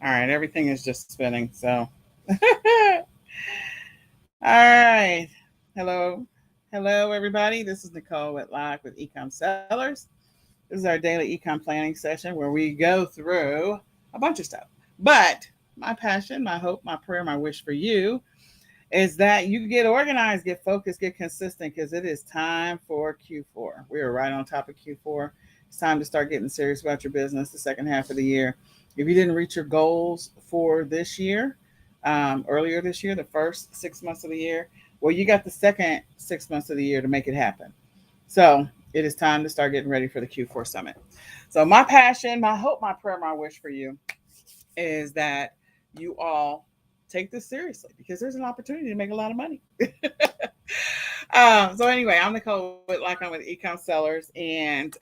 All right, everything is just spinning. So, all right. Hello. Hello, everybody. This is Nicole Whitlock with Ecom Sellers. This is our daily econ planning session where we go through a bunch of stuff. But my passion, my hope, my prayer, my wish for you is that you get organized, get focused, get consistent because it is time for Q4. We are right on top of Q4. It's time to start getting serious about your business the second half of the year. If you didn't reach your goals for this year, earlier this year, the first 6 months of the year, well, you got the second 6 months of the year to make it happen. So it is time to start getting ready for the Q4 summit. So, my passion, my hope, my prayer, my wish for you is that you all take this seriously because there's an opportunity to make a lot of money. So anyway, I'm Nicole Whitlock. I'm with Ecom Sellers, and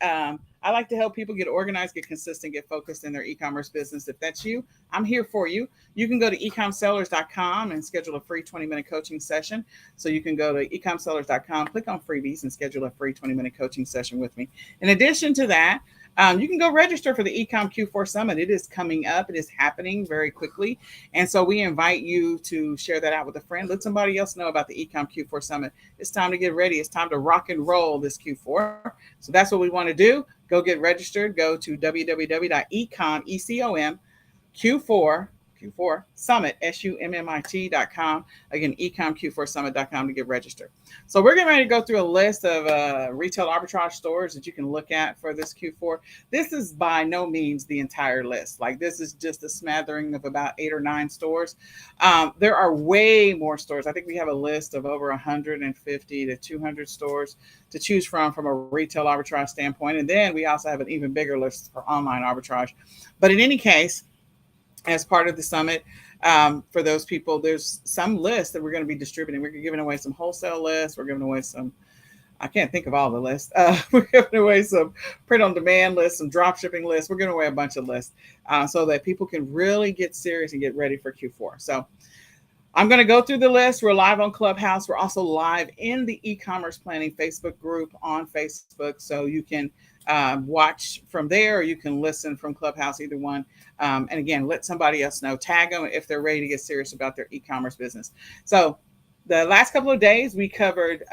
I like to help people get organized, get consistent, get focused in their e-commerce business. If that's you, I'm here for you. You can go to ecomsellers.com and schedule a free 20-minute coaching session. So you can go to ecomsellers.com, click on freebies, and schedule a free 20-minute coaching session with me. In addition to that, you can go register for the Ecom Q4 Summit. It is coming up. It is happening very quickly. And so we invite you to share that out with a friend. Let somebody else know about the Ecom Q4 Summit. It's time to get ready. It's time to rock and roll this Q4. So that's what we want to do. Go get registered. Go to www.ecom, Q4 Summit, SUMMIT.com. Again, ecomq4summit.com to get registered. So we're getting ready to go through a list of retail arbitrage stores that you can look at for this Q4. This is by no means the entire list. Like this is just a smattering of about 8 or 9 stores. There are way more stores. I think we have a list of over 150 to 200 stores to choose from a retail arbitrage standpoint. And then we also have an even bigger list for online arbitrage. But in any case, as part of the summit, for those people, there's some lists that we're going to be distributing. We're giving away some wholesale lists. We're giving away some, I can't think of all the lists. We're giving away some print on demand lists, some drop shipping lists. We're giving away a bunch of lists so that people can really get serious and get ready for Q4. So I'm going to go through the list. We're live on Clubhouse. We're also live in the e-commerce planning Facebook group on Facebook. So you can watch from there or you can listen from Clubhouse, either one. And again, let somebody else know. Tag them if they're ready to get serious about their e-commerce business. So the last couple of days, we covered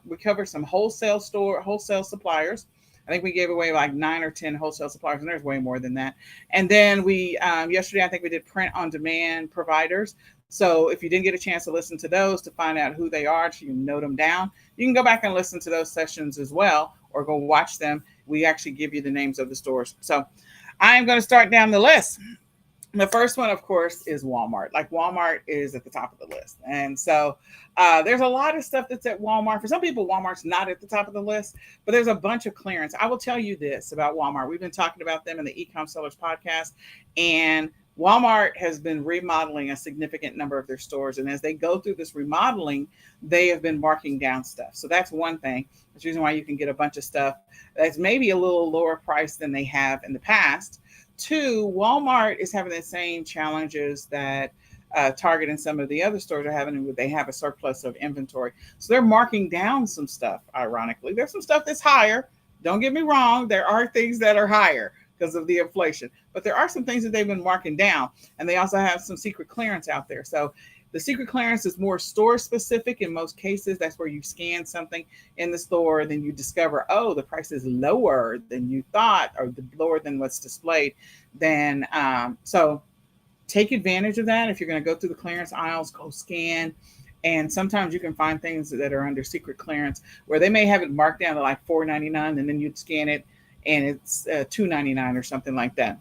we covered some wholesale suppliers. I think we gave away like 9 or 10 wholesale suppliers, and there's way more than that. And then we, yesterday, I think we did print on demand providers. So if you didn't get a chance to listen to those to find out who they are, so you can note them down, you can go back and listen to those sessions as well, or go watch them. We actually give you the names of the stores. So I'm going to start down the list. The first one, of course, is Walmart. Like Walmart is at the top of the list. And so there's a lot of stuff that's at Walmart. For some people, Walmart's not at the top of the list, but there's a bunch of clearance. I will tell you this about Walmart. We've been talking about them in the Ecom Sellers podcast, and Walmart has been remodeling a significant number of their stores. And as they go through this remodeling, they have been marking down stuff. So that's one thing. That's the reason why you can get a bunch of stuff that's maybe a little lower price than they have in the past. Two, Walmart is having the same challenges that Target and some of the other stores are having. They have a surplus of inventory. So they're marking down some stuff, ironically. There's some stuff that's higher. Don't get me wrong. There are things that are higher because of the inflation. But there are some things that they've been marking down. And they also have some secret clearance out there. So the secret clearance is more store specific in most cases. That's where you scan something in the store, then you discover, oh, the price is lower than you thought, or lower than what's displayed. Then, so take advantage of that. If you're going to go through the clearance aisles, go scan. And sometimes you can find things that are under secret clearance where they may have it marked down to like $4.99, and then you'd scan it and it's $2.99 or something like that.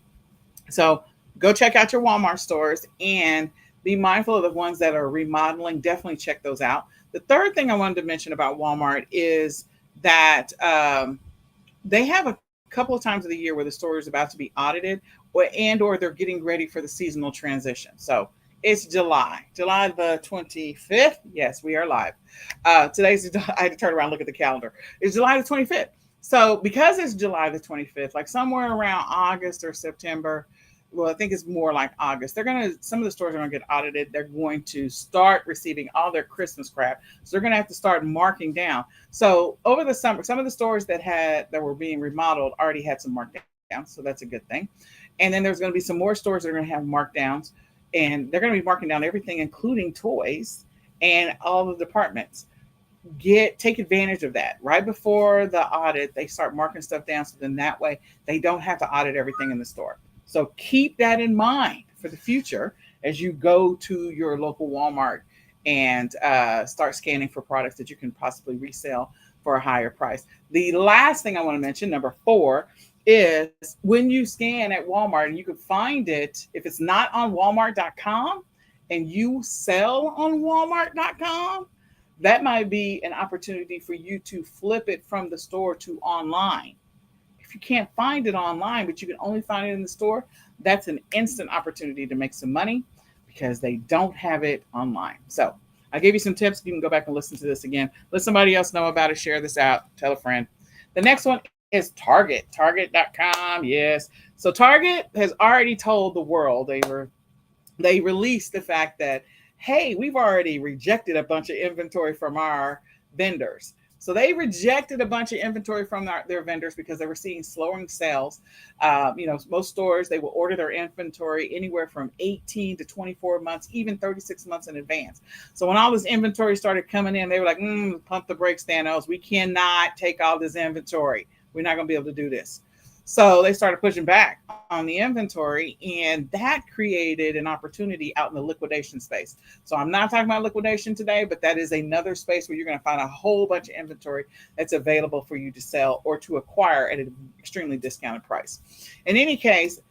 So go check out your Walmart stores and be mindful of the ones that are remodeling. Definitely check those out. The third thing I wanted to mention about Walmart is that they have a couple of times of the year where the store is about to be audited, or they're getting ready for the seasonal transition. So it's July the 25th. Yes, we are live. I had to turn around and look at the calendar. It's July the 25th. So because it's July the 25th, like somewhere around August or September, well, I think it's more like August. Some of the stores are going to get audited. They're going to start receiving all their Christmas crap. So they're going to have to start marking down. So over the summer, some of the stores that were being remodeled already had some markdowns. So that's a good thing. And then there's going to be some more stores that are going to have markdowns, and they're going to be marking down everything, including toys and all the departments. Take advantage of that. Right before the audit, they start marking stuff down, so then that way they don't have to audit everything in the store. So keep that in mind for the future as you go to your local Walmart and start scanning for products that you can possibly resell for a higher price. The last thing I want to mention, number 4, is when you scan at Walmart and you can find it, if it's not on Walmart.com and you sell on Walmart.com, that might be an opportunity for you to flip it from the store to online. If you can't find it online, but you can only find it in the store, that's an instant opportunity to make some money because they don't have it online. So I gave you some tips. You can go back and listen to this again. Let somebody else know about it. Share this out. Tell a friend. The next one is Target. Target.com. Yes. So Target has already told the world, they released the fact that, hey, we've already rejected a bunch of inventory from our vendors. So they rejected a bunch of inventory from their vendors because they were seeing slowing sales. Most stores, they will order their inventory anywhere from 18 to 24 months, even 36 months in advance. So when all this inventory started coming in, they were like, pump the brakes, Thanos. We cannot take all this inventory. We're not going to be able to do this. So they started pushing back on the inventory, and that created an opportunity out in the liquidation space. So I'm not talking about liquidation today, but that is another space where you're going to find a whole bunch of inventory that's available for you to sell or to acquire at an extremely discounted price. In any case,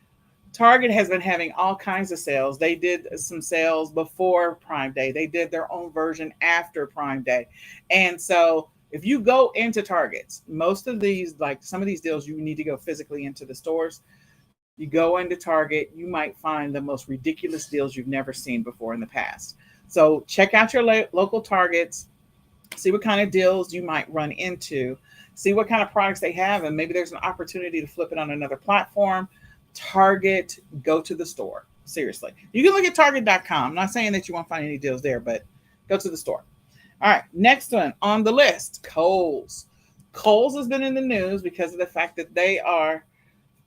Target has been having all kinds of sales. They did some sales before Prime Day. They did their own version after Prime Day. And so if you go into Targets, most of these, like some of these deals, you need to go physically into the stores. You go into Target, you might find the most ridiculous deals you've never seen before in the past. So check out your local Targets, see what kind of deals you might run into, see what kind of products they have, and maybe there's an opportunity to flip it on another platform. Target, go to the store. Seriously. You can look at Target.com. I'm not saying that you won't find any deals there, but go to the store. All right, next one on the list, Kohls. Kohls has been in the news because of the fact that they are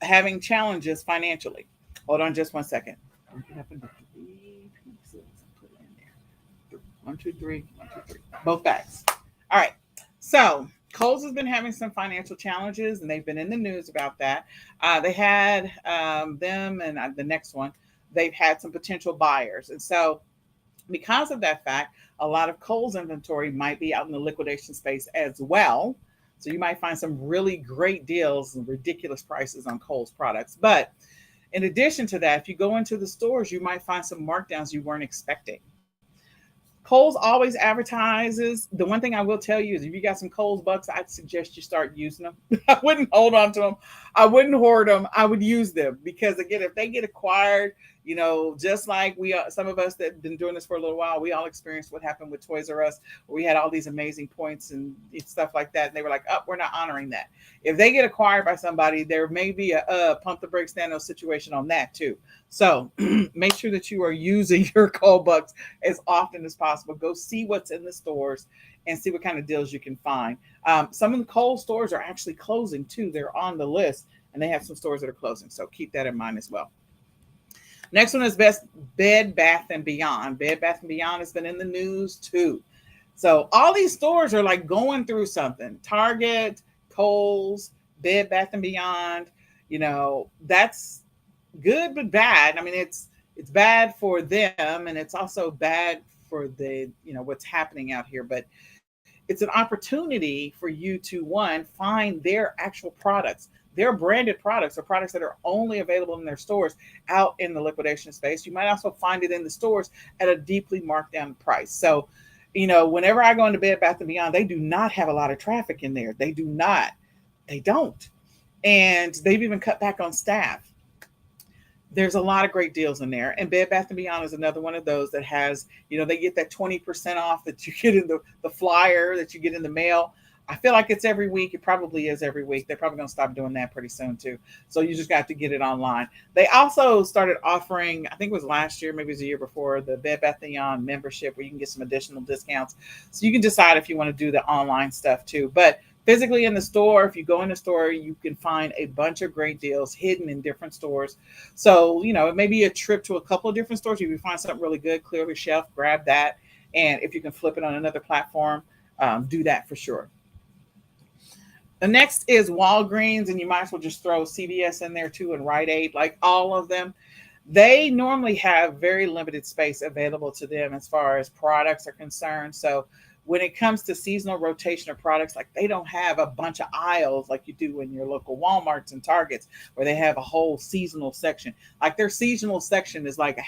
having challenges financially. Hold on just one second. One, two, three. Both bags. All right. So Kohls has been having some financial challenges, and they've been in the news about that. They had them, and the next one, they've had some potential buyers. And so because of that fact, a lot of Kohls inventory might be out in the liquidation space as well. So you might find some really great deals and ridiculous prices on Kohls products. But in addition to that, if you go into the stores, you might find some markdowns you weren't expecting. Kohls always advertises. The one thing I will tell you is if you got some Kohls bucks, I'd suggest you start using them. I wouldn't hold on to them. I wouldn't hoard them. I would use them because, again, if they get acquired, just like some of us that have been doing this for a little while, we all experienced what happened with Toys R Us, where we had all these amazing points and stuff like that. And they were like, we're not honoring that. If they get acquired by somebody, there may be a pump the brakes Thanos situation on that too. So make sure that you are using your Kohl bucks as often as possible. Go see what's in the stores and see what kind of deals you can find. Some of the Kohl stores are actually closing too. They're on the list, and they have some stores that are closing. So keep that in mind as well. Next one is Bed Bath & Beyond. Bed Bath & Beyond has been in the news too. So all these stores are like going through something. Target, Kohls, Bed Bath & Beyond. That's good but bad. I mean, it's bad for them, and it's also bad for the what's happening out here. But it's an opportunity for you to, one, find their actual products. Their branded products are products that are only available in their stores out in the liquidation space. You might also find it in the stores at a deeply marked down price. So, whenever I go into Bed Bath & Beyond, they do not have a lot of traffic in there. They do not. They don't. And they've even cut back on staff. There's a lot of great deals in there. And Bed Bath & Beyond is another one of those that has, they get that 20% off that you get in the flyer that you get in the mail. I feel like it's every week. It probably is every week. They're probably going to stop doing that pretty soon too. So you just got to get it online. They also started offering, I think it was last year, maybe it was the year before, the Bed Bath & Beyond membership where you can get some additional discounts. So you can decide if you want to do the online stuff too. But Physically in the store, if you go in the store, you can find a bunch of great deals hidden in different stores. So, it may be a trip to a couple of different stores. If you find something really good, clear the shelf, grab that. And if you can flip it on another platform, do that for sure. The next is Walgreens, and you might as well just throw CVS in there too and Rite Aid, like all of them. They normally have very limited space available to them as far as products are concerned. So when it comes to seasonal rotation of products, like they don't have a bunch of aisles like you do in your local Walmarts and Targets, where they have a whole seasonal section. Like their seasonal section is like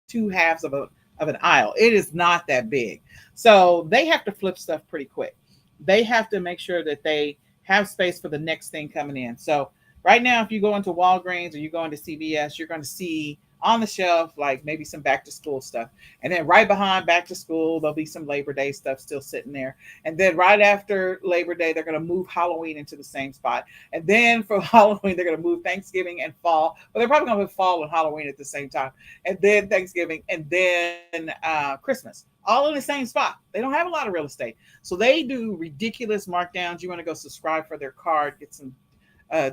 two halves of an aisle. It is not that big. So they have to flip stuff pretty quick. They have to make sure that they have space for the next thing coming in. So right now, if you go into Walgreens or you go into CVS, you're going to see on the shelf like maybe some back to school stuff. And then right behind back to school, there'll be some Labor Day stuff still sitting there. And then right after Labor Day, they're going to move Halloween into the same spot. And then for Halloween, they're going to move Thanksgiving and fall. But they're probably going to put fall and Halloween at the same time. And then Thanksgiving and then Christmas, all in the same spot. They don't have a lot of real estate. So they do ridiculous markdowns. You want to go subscribe for their card, get some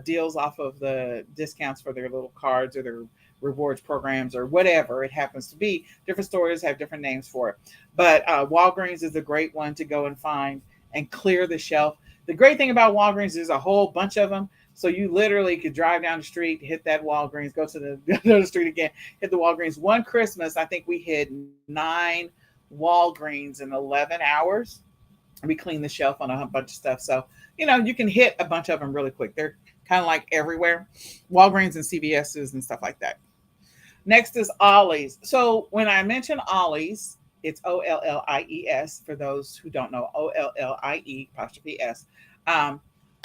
deals off of the discounts for their little cards or their rewards programs or whatever it happens to be. Different stores have different names for it. But Walgreens is a great one to go and find and clear the shelf. The great thing about Walgreens is a whole bunch of them. So you literally could drive down the street, hit that Walgreens, go to the street again, hit the Walgreens. One Christmas, I think we hit 9 Walgreens in 11 hours. We cleaned the shelf on a bunch of stuff. So, you can hit a bunch of them really quick. They're kind of like everywhere. Walgreens and CVS's and stuff like that. Next is Ollies. So when I mention Ollies, it's Ollies for those who don't know, Ollie''S.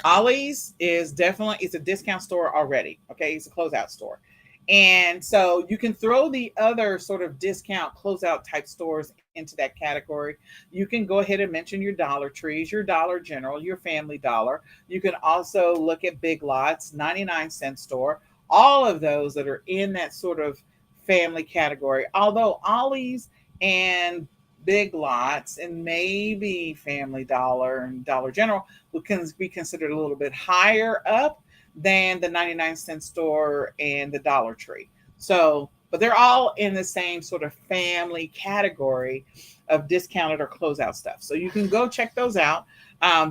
Ollies is definitely, it's a discount store already. Okay. It's a closeout store. And so you can throw the other sort of discount closeout type stores into that category. You can go ahead and mention your Dollar Trees, your Dollar General, your Family Dollar. You can also look at Big Lots, 99-cent store, all of those that are in that sort of family category. Although Ollie's and Big Lots and maybe Family Dollar and Dollar General can be considered a little bit higher up than the 99-cent store and the Dollar Tree. So, but they're all in the same sort of family category of discounted or closeout stuff. So you can go check those out.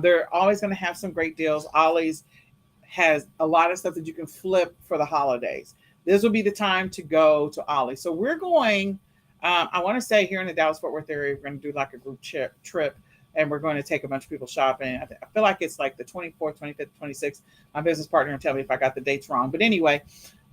They're always going to have some great deals. Ollie's has a lot of stuff that you can flip for the holidays. This will be the time to go to Ollie's. So we're going, I want to say here in the Dallas-Fort Worth area, we're going to do like a group trip. And we're going to take a bunch of people shopping. I feel like it's like the 24th, 25th, 26th. My business partner will tell me if I got the dates wrong. But anyway,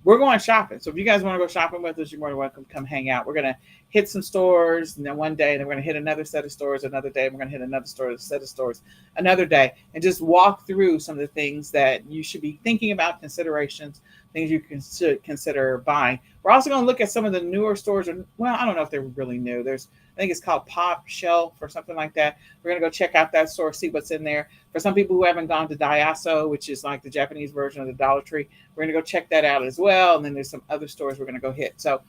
we're going shopping. So if you guys want to go shopping with us, you're more than welcome to come hang out. We're going to hit some stores, and then one day, then we're going to hit another set of stores another day. We're going to hit another set of stores another day, and just walk through some of the things that you should be thinking about, considerations, things you can consider buying. We're also going to look at some of the newer stores. Well, I don't know if they're really new. I think it's called Pop Shelf or something like that. We're going to go check out that store, see what's in there. For some people who haven't gone to Daiso, which is like the Japanese version of the Dollar Tree, we're going to go check that out as well. And then there's some other stores we're going to go hit. So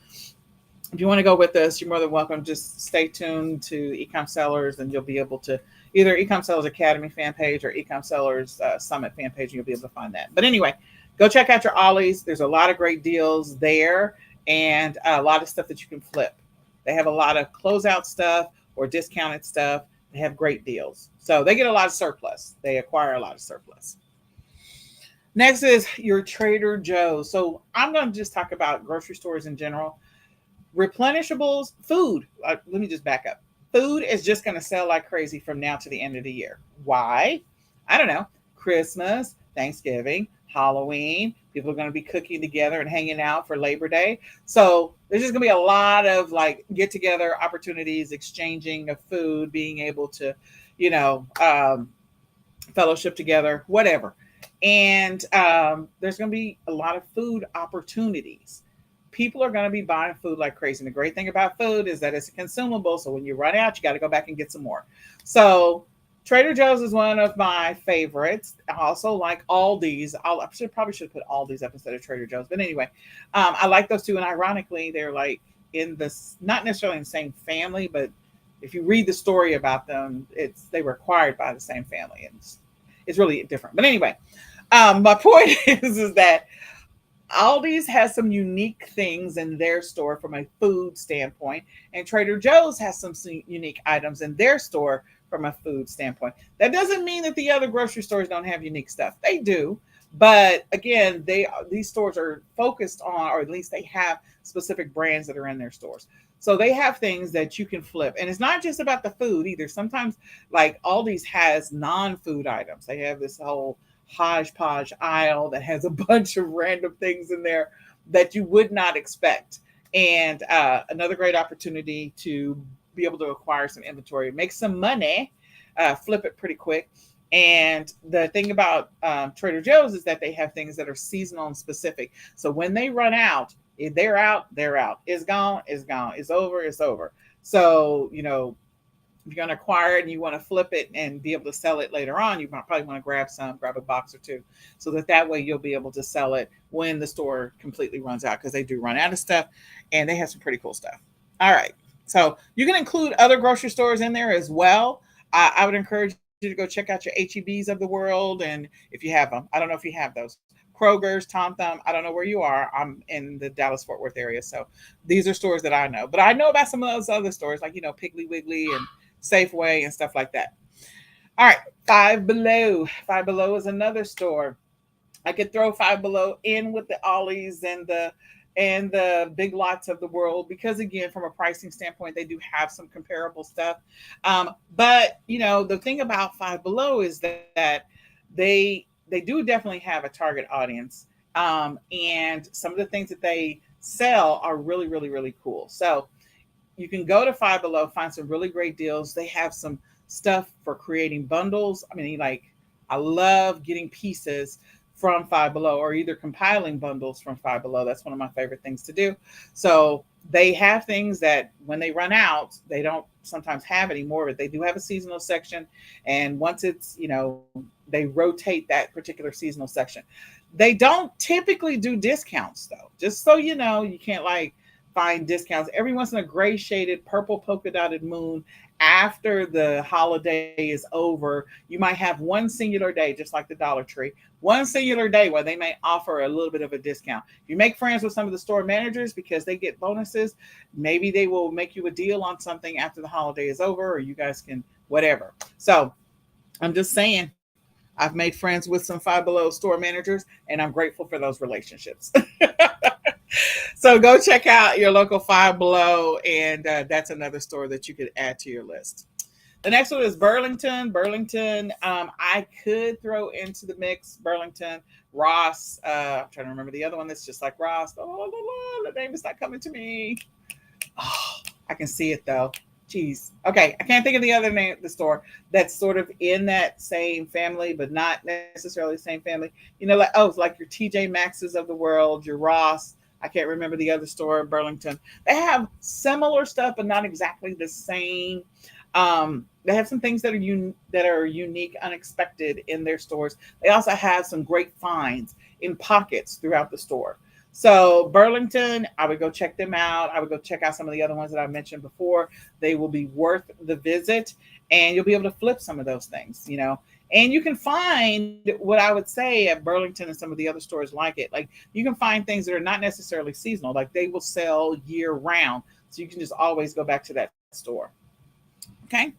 if you want to go with us, you're more than welcome. Just stay tuned to Ecom Sellers, and you'll be able to either Ecom Sellers Academy fan page or Ecom Sellers Summit fan page, and you'll be able to find that. But anyway, go check out your Ollies. There's a lot of great deals there and a lot of stuff that you can flip. They have a lot of closeout stuff or discounted stuff. They have great deals. So they get a lot of surplus. They acquire a lot of surplus. Next is your Trader Joe's. So I'm going to just talk about grocery stores in general. Replenishables, food. Let me just back up. Food is just going to sell like crazy from now to the end of the year. Why? I don't know. Christmas, Thanksgiving, Halloween. People are going to be cooking together and hanging out for Labor Day. So there's just going to be a lot of like get together opportunities, exchanging of food, being able to, fellowship together, whatever. And there's going to be a lot of food opportunities. People are going to be buying food like crazy. And the great thing about food is that it's a consumable. So when you run out, you got to go back and get some more. So Trader Joe's is one of my favorites. I also like Aldi's. I probably should put Aldi's up instead of Trader Joe's. But anyway, I like those two. And ironically, they're like in this, not necessarily in the same family, but if you read the story about them, they were acquired by the same family. And It's really different. But anyway, my point is that Aldi's has some unique things in their store from a food standpoint, and Trader Joe's has some unique items in their store from a food standpoint. That doesn't mean that the other grocery stores don't have unique stuff. They do, but again, these stores are focused on, or at least they have specific brands that are in their stores. So they have things that you can flip, and it's not just about the food either. Sometimes, like Aldi's has non-food items. They have this whole hodgepodge aisle that has a bunch of random things in there that you would not expect. And another great opportunity to be able to acquire some inventory, make some money, flip it pretty quick. And the thing about Trader Joe's is that they have things that are seasonal and specific. So when they run out, if they're out, they're out. It's gone, it's gone. It's over, it's over. So, if you're going to acquire it and you want to flip it and be able to sell it later on, you probably want to grab a box or two, so that way you'll be able to sell it when the store completely runs out, because they do run out of stuff and they have some pretty cool stuff. All right. So you can include other grocery stores in there as well. I would encourage you to go check out your HEBs of the world. And if you have them, I don't know if you have those. Kroger's, Tom Thumb. I don't know where you are. I'm in the Dallas-Fort Worth area. So these are stores that I know. But I know about some of those other stores, like, Piggly Wiggly and Safeway and stuff like that. All right, Five Below. Five Below is another store. I could throw Five Below in with the Ollies and the Big Lots of the world, because again, from a pricing standpoint, they do have some comparable stuff. But the thing about Five Below is that they do definitely have a target audience. And some of the things that they sell are really, really, really cool. So you can go to Five Below, find some really great deals. They have some stuff for creating bundles. I mean, I love getting pieces from Five Below, or either compiling bundles from Five Below. That's one of my favorite things to do. So they have things that when they run out, they don't sometimes have anymore, but they do have a seasonal section. And once it's, they rotate that particular seasonal section. They don't typically do discounts though, just so you know. You can't find discounts. Every once in a gray shaded purple polka dotted moon after the holiday is over, you might have one singular day, just like the Dollar Tree, one singular day where they may offer a little bit of a discount. If you make friends with some of the store managers, because they get bonuses, maybe they will make you a deal on something after the holiday is over, or you guys can whatever. So I'm just saying, I've made friends with some Five Below store managers, and I'm grateful for those relationships. So go check out your local Five Below, and that's another store that you could add to your list. The next one is Burlington. Burlington, I could throw into the mix Burlington, Ross. I'm trying to remember the other one that's just like Ross. Oh, the name is not coming to me. Oh, I can see it though. Jeez. Okay, I can't think of the other name of the store that's sort of in that same family, but not necessarily the same family. It's like your TJ Maxx's of the world, your Ross. I can't remember the other store in Burlington. They have similar stuff, but not exactly the same. They have some things that are unique, unexpected in their stores. They also have some great finds in pockets throughout the store. So Burlington, I would go check them out. I would go check out some of the other ones that I mentioned before. They will be worth the visit, and you'll be able to flip some of those things, And you can find what I would say at Burlington and some of the other stores like it. Like, you can find things that are not necessarily seasonal. Like, they will sell year round. So you can just always go back to that store. Okay.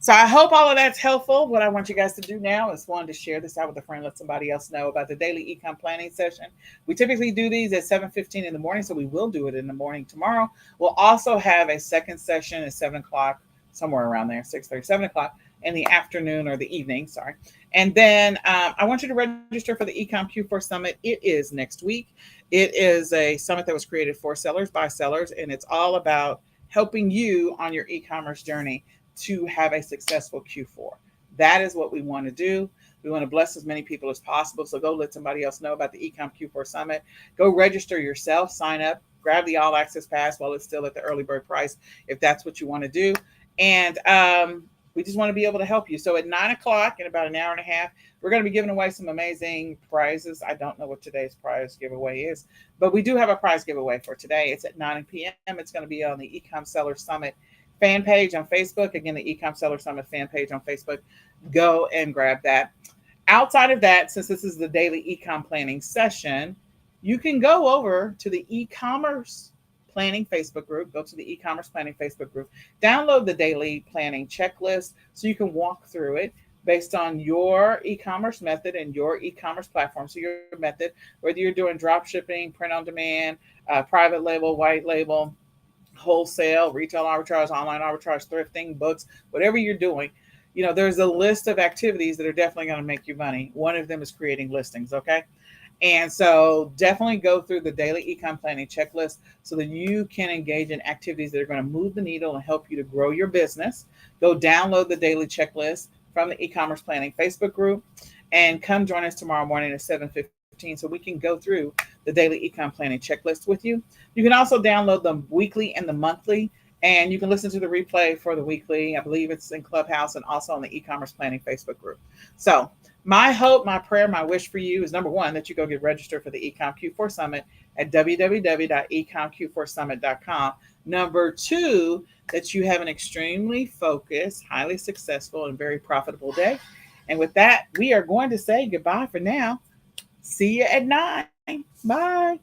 So I hope all of that's helpful. What I want you guys to do now is to share this out with a friend, let somebody else know about the daily e-com planning session. We typically do these at 7:15 in the morning, so we will do it in the morning tomorrow. We'll also have a second session at 7 o'clock, somewhere around there, 6:30, 7 o'clock in the afternoon, or the evening, sorry. And then I want you to register for the Ecom Q4 Summit. It is next week. It is a summit that was created for sellers by sellers, and it's all about helping you on your e-commerce journey to have a successful Q4. That is what we want to do. We want to bless as many people as possible. So go let somebody else know about the Ecom Q4 Summit. Go register yourself, sign up, grab the all access pass while it's still at the early bird price, if that's what you want to do. And we just want to be able to help you. So at 9 o'clock, in about an hour and a half, we're going to be giving away some amazing prizes. I don't know what today's prize giveaway is, but we do have a prize giveaway for today. It's at 9 p.m. It's going to be on the Ecom Seller Summit fan page on Facebook. Again, the Ecom Seller Summit fan page on Facebook. Go and grab that. Outside of that, since this is the daily ecom planning session, you can go over to the e-commerce planning Facebook group. Go to the e-commerce planning Facebook group, download the daily planning checklist so you can walk through it based on your e-commerce method and your e-commerce platform. So your method, whether you're doing drop shipping, print on demand, private label, white label, wholesale, retail arbitrage, online arbitrage, thrifting, books, whatever you're doing, there's a list of activities that are definitely going to make you money. One of them is creating listings, okay? And so definitely go through the daily econ planning checklist so that you can engage in activities that are going to move the needle and help you to grow your business. Go download the daily checklist from the e-commerce planning Facebook group and come join us tomorrow morning at 7:15 so we can go through the daily econ planning checklist with you. You can also download the weekly and the monthly, and you can listen to the replay for the weekly. I believe it's in Clubhouse and also on the e-commerce planning Facebook group. So my hope, my prayer, my wish for you is number one, that you go get registered for the Ecom Q4 Summit at www.ecomq4summit.com. Number two, that you have an extremely focused, highly successful, and very profitable day. And with that, we are going to say goodbye for now. See you at 9. Bye.